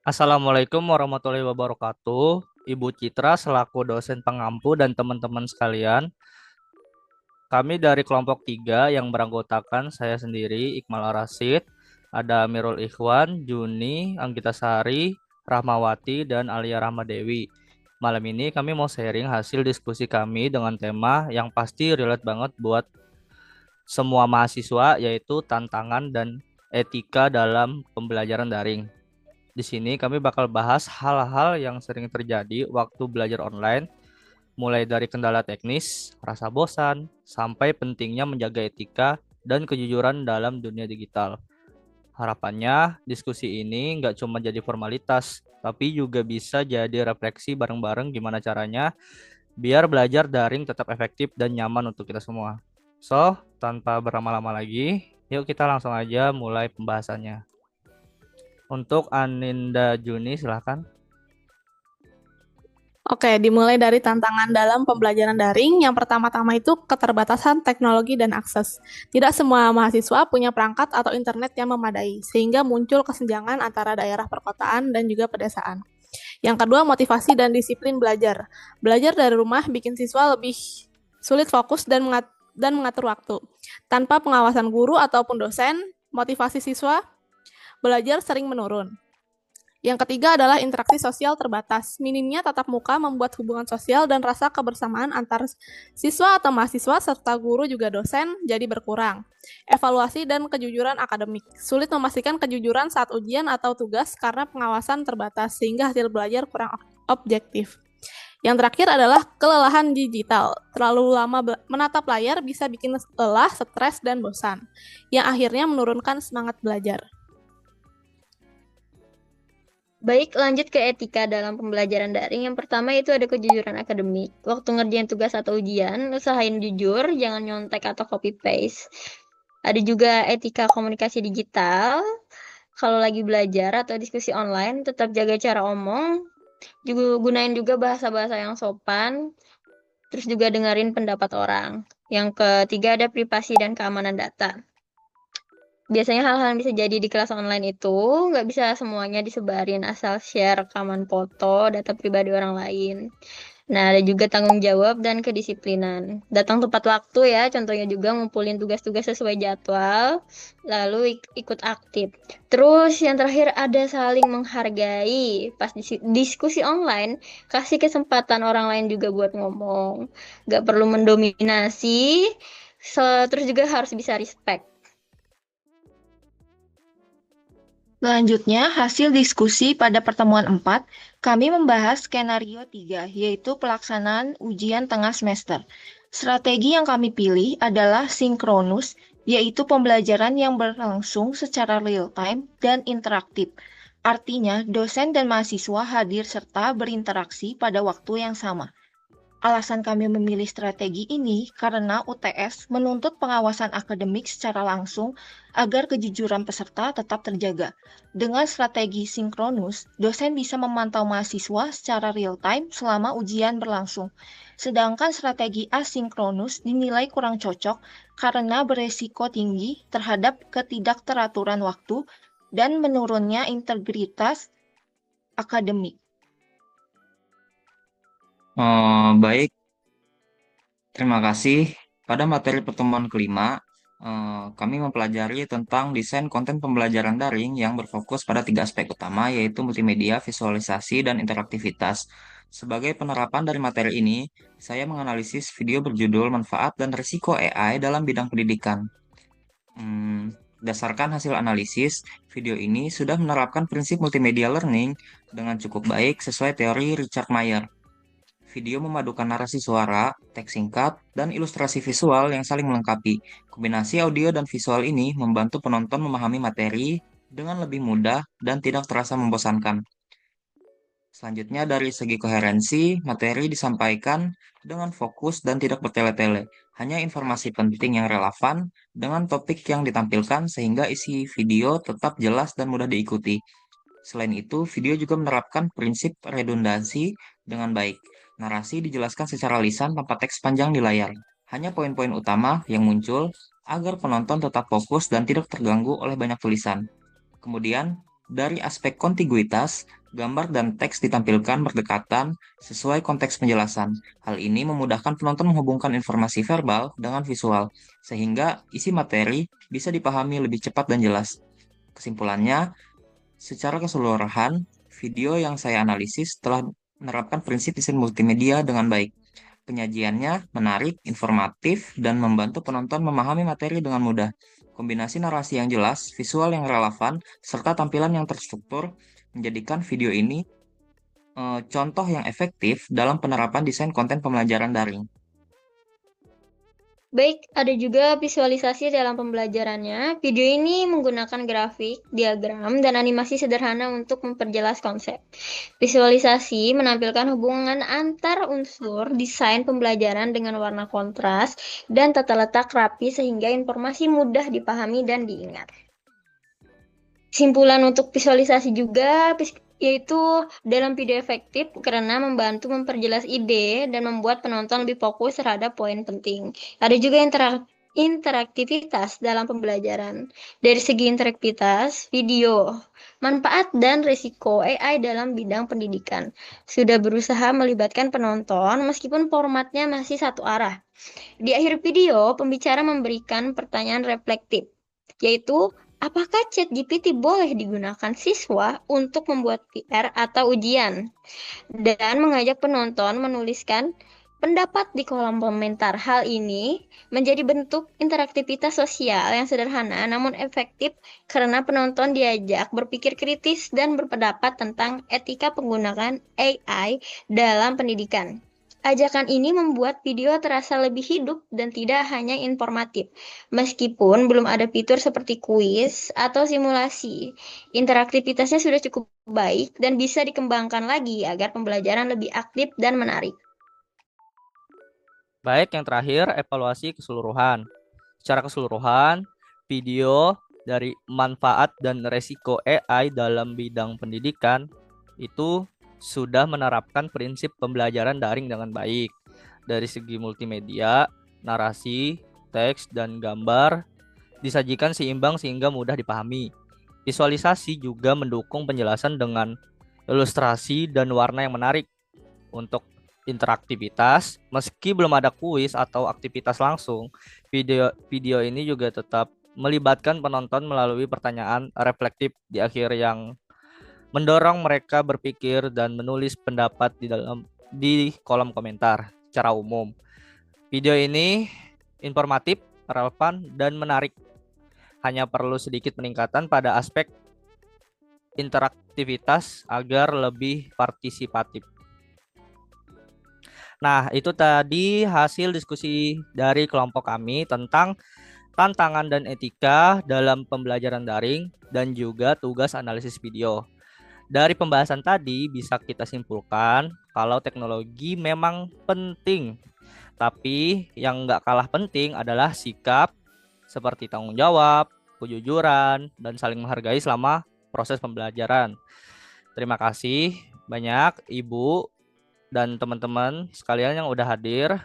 Assalamualaikum warahmatullahi wabarakatuh. Ibu Citra selaku dosen pengampu dan teman-teman sekalian, kami dari kelompok 3 yang beranggotakan saya sendiri, Iqmal Arasid, ada Amirul Ikhwan, Juni, Anggita Sari, Rahmawati, dan Alia Rahmadewi. Malam ini kami mau sharing hasil diskusi kami dengan tema yang pasti relate banget buat semua mahasiswa, yaitu tantangan dan etika dalam pembelajaran daring. Di sini kami bakal bahas hal-hal yang sering terjadi waktu belajar online, mulai dari kendala teknis, rasa bosan, sampai pentingnya menjaga etika dan kejujuran dalam dunia digital. Harapannya, diskusi ini nggak cuma jadi formalitas, tapi juga bisa jadi refleksi bareng-bareng gimana caranya biar belajar daring tetap efektif dan nyaman untuk kita semua. So, tanpa berlama-lama lagi, yuk kita langsung aja mulai pembahasannya. Untuk Aninda Juni, silahkan. Oke, dimulai dari tantangan dalam pembelajaran daring. Yang pertama-tama itu keterbatasan teknologi dan akses. Tidak semua mahasiswa punya perangkat atau internet yang memadai, sehingga muncul kesenjangan antara daerah perkotaan dan juga pedesaan. Yang kedua, motivasi dan disiplin belajar. Belajar dari rumah bikin siswa lebih sulit fokus dan mengatur waktu. Tanpa pengawasan guru ataupun dosen, motivasi siswa belajar sering menurun. Yang ketiga adalah interaksi sosial terbatas. Minimnya tatap muka membuat hubungan sosial dan rasa kebersamaan antar siswa atau mahasiswa serta guru juga dosen jadi berkurang. Evaluasi dan kejujuran akademik. Sulit memastikan kejujuran saat ujian atau tugas karena pengawasan terbatas sehingga hasil belajar kurang objektif. Yang terakhir adalah kelelahan digital. Terlalu lama menatap layar bisa bikin lelah, stres, dan bosan, yang akhirnya menurunkan semangat belajar. Baik, lanjut ke etika dalam pembelajaran daring. Yang pertama itu ada kejujuran akademik. Waktu ngerjain tugas atau ujian, usahain jujur, jangan nyontek atau copy paste. Ada juga etika komunikasi digital. Kalau lagi belajar atau diskusi online, tetap jaga cara omong. Juga gunain juga bahasa-bahasa yang sopan. Terus juga dengerin pendapat orang. Yang ketiga ada privasi dan keamanan data. Biasanya hal-hal yang bisa jadi di kelas online itu nggak bisa semuanya disebarin asal share rekaman foto, data pribadi orang lain. Nah, ada juga tanggung jawab dan kedisiplinan. Datang tepat waktu ya, contohnya juga ngumpulin tugas-tugas sesuai jadwal, lalu ikut aktif. Terus yang terakhir ada saling menghargai. Pas diskusi online, kasih kesempatan orang lain juga buat ngomong. Nggak perlu mendominasi, terus juga harus bisa respect. Selanjutnya, hasil diskusi pada pertemuan 4, kami membahas skenario 3, yaitu pelaksanaan ujian tengah semester. Strategi yang kami pilih adalah sinkronus, yaitu pembelajaran yang berlangsung secara real-time dan interaktif. Artinya, dosen dan mahasiswa hadir serta berinteraksi pada waktu yang sama. Alasan kami memilih strategi ini karena UTS menuntut pengawasan akademik secara langsung agar kejujuran peserta tetap terjaga. Dengan strategi sinkronus, dosen bisa memantau mahasiswa secara real-time selama ujian berlangsung. Sedangkan strategi asinkronus dinilai kurang cocok karena beresiko tinggi terhadap ketidakteraturan waktu dan menurunnya integritas akademik. Baik, terima kasih. Pada materi pertemuan kelima, kami mempelajari tentang desain konten pembelajaran daring yang berfokus pada tiga aspek utama, yaitu multimedia, visualisasi, dan interaktivitas. Sebagai penerapan dari materi ini, saya menganalisis video berjudul Manfaat dan Risiko AI dalam bidang pendidikan. Berdasarkan hasil analisis, video ini sudah menerapkan prinsip multimedia learning dengan cukup baik sesuai teori Richard Mayer. Video memadukan narasi suara, teks singkat, dan ilustrasi visual yang saling melengkapi. Kombinasi audio dan visual ini membantu penonton memahami materi dengan lebih mudah dan tidak terasa membosankan. Selanjutnya, dari segi koherensi, materi disampaikan dengan fokus dan tidak bertele-tele. Hanya informasi penting yang relevan dengan topik yang ditampilkan sehingga isi video tetap jelas dan mudah diikuti. Selain itu, video juga menerapkan prinsip redundansi dengan baik. Narasi dijelaskan secara lisan tanpa teks panjang di layar. Hanya poin-poin utama yang muncul agar penonton tetap fokus dan tidak terganggu oleh banyak tulisan. Kemudian, Dari aspek kontiguitas, gambar dan teks ditampilkan berdekatan sesuai konteks penjelasan. Hal ini memudahkan penonton menghubungkan informasi verbal dengan visual, sehingga isi materi bisa dipahami lebih cepat dan jelas. Kesimpulannya, secara keseluruhan, video yang saya analisis telah menerapkan prinsip desain multimedia dengan baik. Penyajiannya menarik, informatif, dan membantu penonton memahami materi dengan mudah. Kombinasi narasi yang jelas, visual yang relevan, serta tampilan yang terstruktur menjadikan video ini contoh yang efektif dalam penerapan desain konten pembelajaran daring. Baik, ada juga visualisasi dalam pembelajarannya. Video ini menggunakan grafik, diagram, dan animasi sederhana untuk memperjelas konsep. Visualisasi menampilkan hubungan antar unsur desain pembelajaran dengan warna kontras dan tata letak rapi sehingga informasi mudah dipahami dan diingat. Kesimpulan untuk visualisasi juga yaitu dalam video efektif karena membantu memperjelas ide dan membuat penonton lebih fokus terhadap poin penting. Ada juga interaktivitas dalam pembelajaran. Dari segi interaktivitas, video, manfaat dan risiko AI dalam bidang pendidikan. Sudah berusaha melibatkan penonton meskipun formatnya masih satu arah. Di akhir video, pembicara memberikan pertanyaan reflektif, yaitu apakah ChatGPT boleh digunakan siswa untuk membuat PR atau ujian? Dan mengajak penonton menuliskan pendapat di kolom komentar. Hal ini menjadi bentuk interaktivitas sosial yang sederhana namun efektif karena penonton diajak berpikir kritis dan berpendapat tentang etika penggunaan AI dalam pendidikan. Ajakan ini membuat video terasa lebih hidup dan tidak hanya informatif. Meskipun belum ada fitur seperti kuis atau simulasi, interaktivitasnya sudah cukup baik dan bisa dikembangkan lagi agar pembelajaran lebih aktif dan menarik. Baik, yang terakhir evaluasi keseluruhan. Secara keseluruhan, video dari manfaat dan resiko AI dalam bidang pendidikan itu sudah menerapkan prinsip pembelajaran daring dengan baik. Dari segi multimedia, narasi, teks, dan gambar disajikan seimbang sehingga mudah dipahami. Visualisasi juga mendukung penjelasan dengan ilustrasi dan warna yang menarik. Untuk interaktivitas, meski belum ada kuis atau aktivitas langsung, video ini juga tetap melibatkan penonton melalui pertanyaan reflektif di akhir yang mendorong mereka berpikir dan menulis pendapat di kolom komentar secara umum. Video ini informatif, relevan, dan menarik. Hanya perlu sedikit peningkatan pada aspek interaktivitas agar lebih partisipatif. Nah, itu tadi hasil diskusi dari kelompok kami tentang tantangan dan etika dalam pembelajaran daring dan juga tugas analisis video. Dari pembahasan tadi bisa kita simpulkan kalau teknologi memang penting, tapi yang nggak kalah penting adalah sikap seperti tanggung jawab, kejujuran, dan saling menghargai selama proses pembelajaran. Terima kasih banyak Ibu dan teman-teman sekalian yang udah hadir.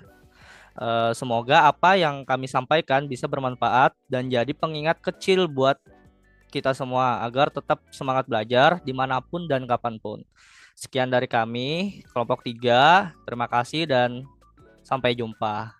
Semoga apa yang kami sampaikan bisa bermanfaat dan jadi pengingat kecil buat kita semua agar tetap semangat belajar dimanapun dan kapanpun. Sekian dari kami, kelompok 3. Terima kasih dan sampai jumpa.